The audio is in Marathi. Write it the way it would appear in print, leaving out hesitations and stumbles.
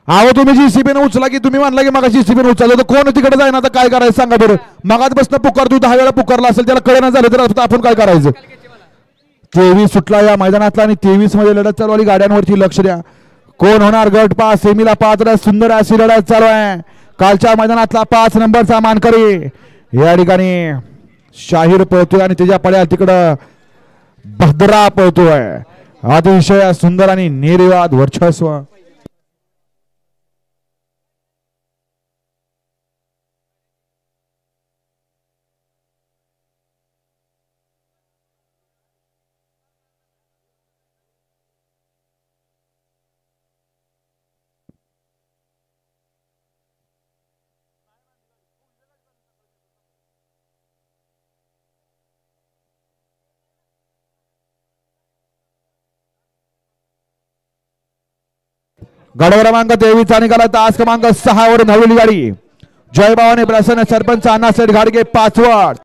अहो तुम्ही जीसीबीने उचला की तुम्ही म्हणला की मग जीसीबीने उचललं तर कोण तिकडे जाईना आता काय करायचं सांगा बरं. मगात बसणं पुकारतो 10 वेळा पुकारला असेल त्याला कळेना झालं तर आपण काय करायचं. 23 सुटला या मैदानातला आणि 23 मध्ये लढत चालू आली. गाड्यांवरती लक्ष द्या. कोण होणार गट पास सेमीला पात्र. सुंदर अशी लढत चालू आहे. कालच्या मैदानातला 5 नंबरचा मानकरी या ठिकाणी शाहीर पळतोय आणि त्याच्या पड्या तिकडं भद्रा पळतोय. अतिशय सुंदर आणि निर्विवाद वर्चस्व. गड क्रमांक 23 निघाला. तास क्रमांक 6 वर धावलेली गाडी. जयभावाने प्रसन्न सरपंच अण्णासाहेब घाडगे पाचवड.